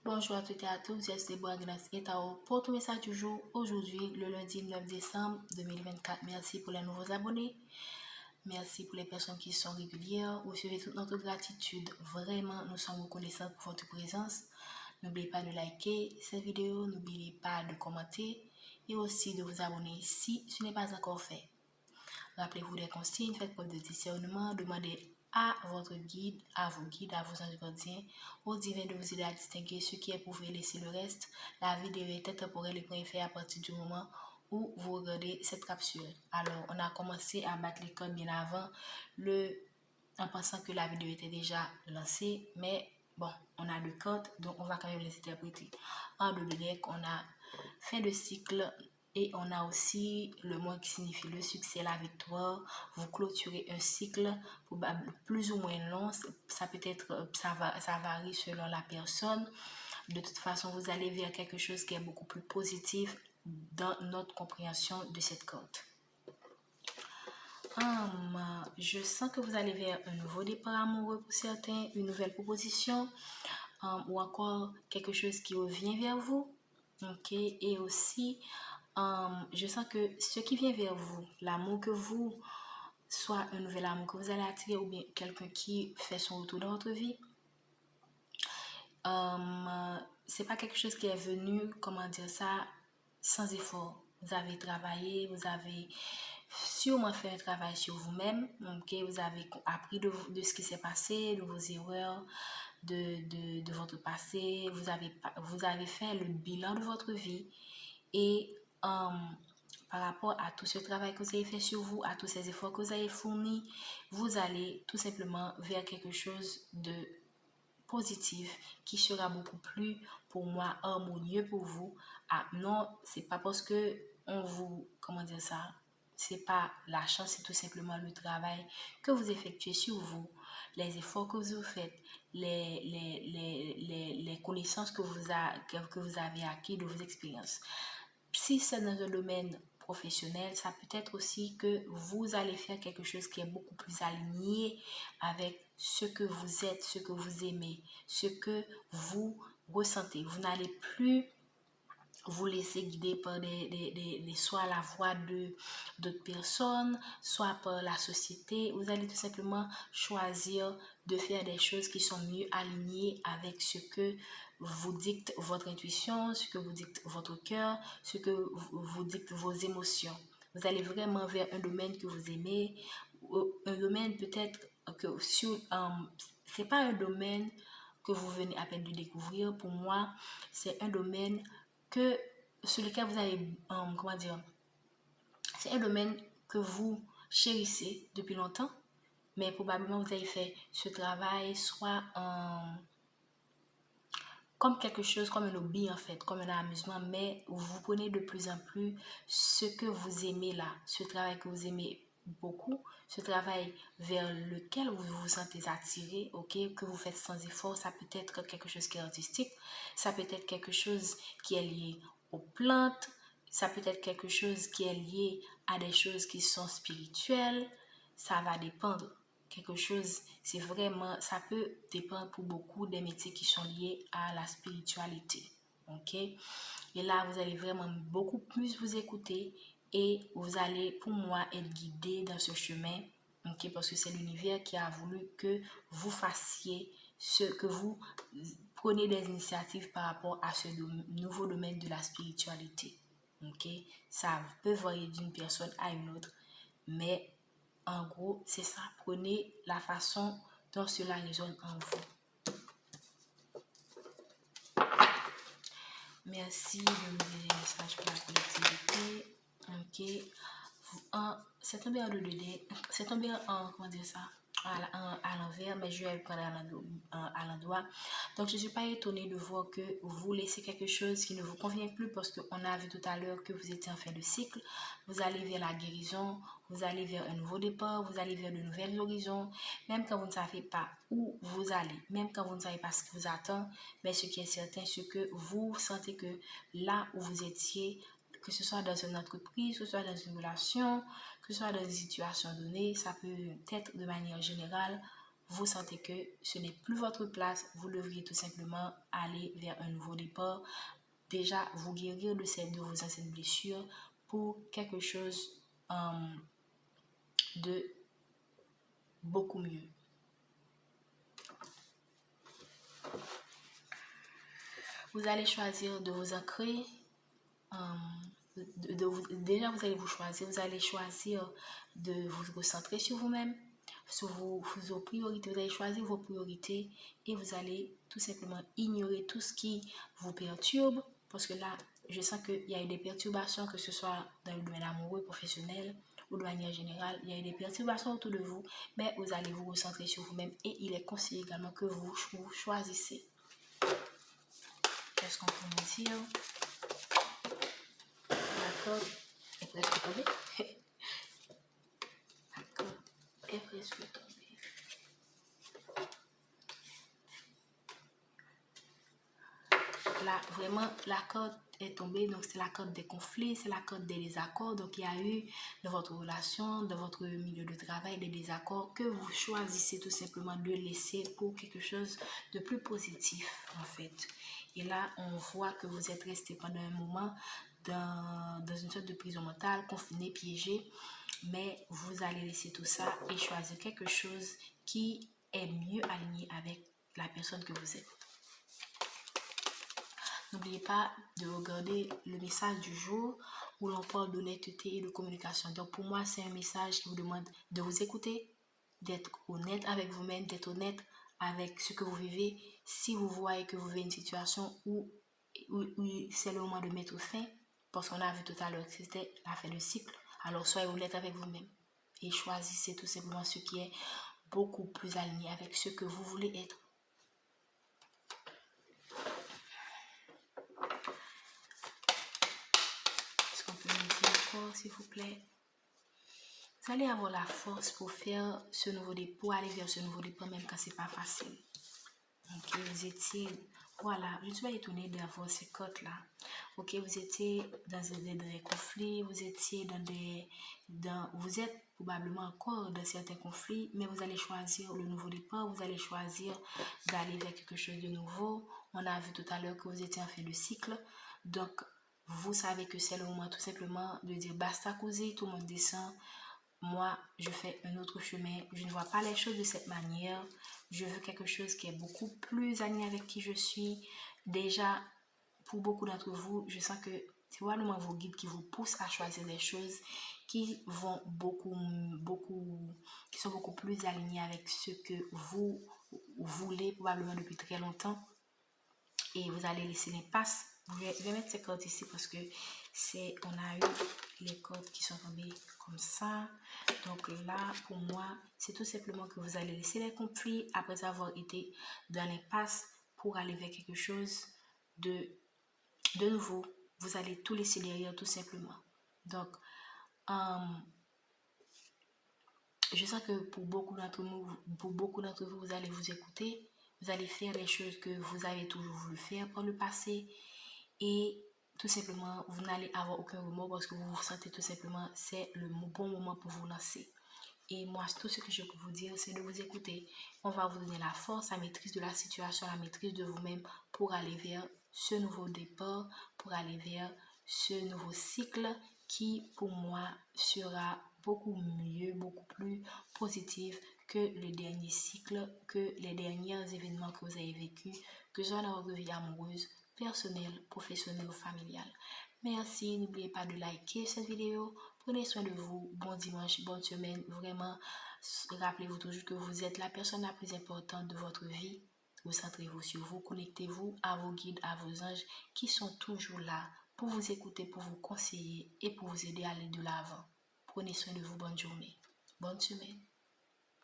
Bonjour à toutes et à tous, c'est Déborah Grace Etao pour tout message du jour. Aujourd'hui, le lundi 9 décembre 2024. Merci pour les nouveaux abonnés. Merci pour les personnes qui sont régulières. Vous suivez toute notre gratitude. Vraiment, nous sommes reconnaissants pour votre présence. N'oubliez pas de liker cette vidéo, n'oubliez pas de commenter et aussi de vous abonner si ce n'est pas encore fait. Rappelez-vous des consignes, faites preuve de discernement, demandez à votre guide, à vos guides, à vos anges gardiens, aux divins de vous aider à distinguer ce qui est prouvé, laisser le reste. La vidéo est intemporelle et préférée à partir du moment où vous regardez cette capsule. Alors, on a commencé à battre les codes bien avant, en pensant que la vidéo était déjà lancée, mais bon, on a 2 codes, donc on va quand même les interpréter. En deux de deck, on a fin de cycle, et on a aussi le mot qui signifie le succès, la victoire. Vous clôturez un cycle plus ou moins long. Ça peut être, ça varie selon la personne. De toute façon, vous allez vers quelque chose qui est beaucoup plus positif dans notre compréhension de cette carte. Je sens que vous allez vers un nouveau départ amoureux pour certains, une nouvelle proposition, ou encore quelque chose qui revient vers vous. Ok, et aussi je sens que ce qui vient vers vous, l'amour que vous, soit un nouvel amour que vous allez attirer ou bien quelqu'un qui fait son retour dans votre vie, c'est pas quelque chose qui est venu, comment dire ça, sans effort. Vous avez travaillé, vous avez sûrement fait un travail sur vous-même, ok, vous avez appris de ce qui s'est passé, de vos erreurs, de votre passé, vous avez fait le bilan de votre vie et par rapport à tout ce travail que vous avez fait sur vous, à tous ces efforts que vous avez fournis, vous allez tout simplement vers quelque chose de positif qui sera beaucoup plus, pour moi, harmonieux pour vous. Ah non, c'est pas parce que on vous, comment dire ça, c'est pas la chance, c'est tout simplement le travail que vous effectuez sur vous, les efforts que vous faites, les connaissances que vous avez acquis de vos expériences. Si c'est dans un domaine professionnel, ça peut être aussi que vous allez faire quelque chose qui est beaucoup plus aligné avec ce que vous êtes, ce que vous aimez, ce que vous ressentez. Vous n'allez plus vous laisser guider par soit la voix d'autres personnes, soit par la société. Vous allez tout simplement choisir de faire des choses qui sont mieux alignées avec ce que vous dicte votre intuition, ce que vous dicte votre cœur, ce que vous dicte vos émotions. Vous allez vraiment vers un domaine que vous aimez, un domaine peut-être que c'est pas un domaine que vous venez à peine de découvrir. Pour moi, c'est un domaine sur lequel vous avez, comment dire, c'est un domaine que vous chérissez depuis longtemps, mais probablement vous avez fait ce travail soit comme quelque chose, comme un hobby en fait, comme un amusement, mais vous prenez de plus en plus ce que vous aimez là, ce travail que vous aimez beaucoup, ce travail vers lequel vous vous sentez attiré, ok, que vous faites sans effort. Ça peut être quelque chose qui est artistique, ça peut être quelque chose qui est lié aux plantes, ça peut être quelque chose qui est lié à des choses qui sont spirituelles, ça va dépendre. Quelque chose, c'est vraiment, ça peut dépendre pour beaucoup des métiers qui sont liés à la spiritualité. Ok? Et là, vous allez vraiment beaucoup plus vous écouter et vous allez, pour moi, être guidé dans ce chemin. Ok? Parce que c'est l'univers qui a voulu que vous fassiez que vous prenez des initiatives par rapport à ce nouveau domaine de la spiritualité. Ok? Ça peut varier d'une personne à une autre, mais en gros, c'est ça. Prenez la façon dont cela résonne en vous. Merci de me donner les messages pour la collectivité. Ok. C'est tombé en 2D. C'est tombé en, comment dire ça? À l'envers, mais je vais le prendre à l'endroit. Donc, je ne suis pas étonnée de voir que vous laissez quelque chose qui ne vous convient plus parce qu'on a vu tout à l'heure que vous étiez en fin de cycle. Vous allez vers la guérison, vous allez vers un nouveau départ, vous allez vers de nouvelles horizons, même quand vous ne savez pas où vous allez, même quand vous ne savez pas ce qui vous attend, mais ce qui est certain, c'est que vous sentez que là où vous étiez, que ce soit dans une entreprise, que ce soit dans une relation, que ce soit dans une situation donnée, ça peut être de manière générale, vous sentez que ce n'est plus votre place, vous devriez tout simplement aller vers un nouveau départ. Déjà, vous guérir de vos anciennes blessures pour quelque chose de beaucoup mieux. Vous allez choisir de vous ancrer. Déjà, vous allez choisir de vous recentrer sur vous-même, sur vos priorités. Vous allez choisir vos priorités et vous allez tout simplement ignorer tout ce qui vous perturbe. Parce que là, je sens qu'il y a eu des perturbations, que ce soit dans le domaine amoureux, professionnel ou de manière générale. Il y a eu des perturbations autour de vous, mais vous allez vous recentrer sur vous-même et il est conseillé également que vous choisissez. Qu'est-ce qu'on peut nous dire? D'accord, est presque tombé. D'accord, est presque tombé. Là, vraiment, la corde est tombée. Donc, c'est la corde des conflits, c'est la corde des désaccords. Donc, il y a eu dans votre relation, dans votre milieu de travail, des désaccords que vous choisissez tout simplement de laisser pour quelque chose de plus positif, en fait. Et là, on voit que vous êtes resté pendant un moment dans une sorte de prison mentale, confiné, piégé. Mais vous allez laisser tout ça et choisir quelque chose qui est mieux aligné avec la personne que vous êtes. N'oubliez pas de regarder le message du jour où l'on parle d'honnêteté et de communication. Donc pour moi, c'est un message qui vous demande de vous écouter, d'être honnête avec vous-même, d'être honnête avec ce que vous vivez. Si vous voyez que vous vivez une situation où c'est le moment de mettre fin, parce qu'on a vu tout à l'heure que c'était la fin de cycle, alors soyez honnête avec vous-même et choisissez tout simplement ce qui est beaucoup plus aligné avec ce que vous voulez être. Est-ce qu'on peut me dire encore, s'il vous plaît? Vous allez avoir la force pour faire ce nouveau départ, pour aller vers ce nouveau départ, même quand c'est pas facile. Ok, vous étiez, voilà, je ne suis pas étonnée d'avoir ces cotes-là. Ok, vous étiez dans des conflits, vous étiez vous êtes probablement encore dans certains conflits, mais vous allez choisir le nouveau départ, vous allez choisir d'aller vers quelque chose de nouveau. On a vu tout à l'heure que vous étiez en fin de cycle, donc vous savez que c'est le moment tout simplement de dire basta cosy, tout le monde descend. Moi, je fais un autre chemin. Je ne vois pas les choses de cette manière. Je veux quelque chose qui est beaucoup plus aligné avec qui je suis. Déjà, pour beaucoup d'entre vous, je sens que c'est probablement vos guides qui vous poussent à choisir des choses qui vont qui sont beaucoup plus alignées avec ce que vous voulez probablement depuis très longtemps. Et vous allez laisser l'impasse. Je vais mettre ces cordes ici parce que on a eu les cordes qui sont tombées comme ça. Donc là, pour moi, c'est tout simplement que vous allez laisser les conflits après avoir été dans l'impasse pour aller vers quelque chose de nouveau. Vous allez tout laisser derrière tout simplement. Donc, je sens que pour beaucoup d'entre vous, vous allez vous écouter. Vous allez faire les choses que vous avez toujours voulu faire par le passé. Et tout simplement, vous n'allez avoir aucun remords parce que vous vous sentez tout simplement, c'est le bon moment pour vous lancer. Et moi, tout ce que je peux vous dire, c'est de vous écouter. On va vous donner la force, la maîtrise de la situation, la maîtrise de vous-même pour aller vers ce nouveau départ, pour aller vers ce nouveau cycle qui, pour moi, sera beaucoup mieux, beaucoup plus positif que le dernier cycle, que les derniers événements que vous avez vécus, que ce soit dans votre vie amoureuse, personnelle, professionnelle ou familiale. Merci, n'oubliez pas de liker cette vidéo. Prenez soin de vous. Bon dimanche, bonne semaine. Vraiment, rappelez-vous toujours que vous êtes la personne la plus importante de votre vie. Recentrez-vous sur vous, connectez-vous à vos guides, à vos anges qui sont toujours là pour vous écouter, pour vous conseiller et pour vous aider à aller de l'avant. Prenez soin de vous. Bonne journée. Bonne semaine.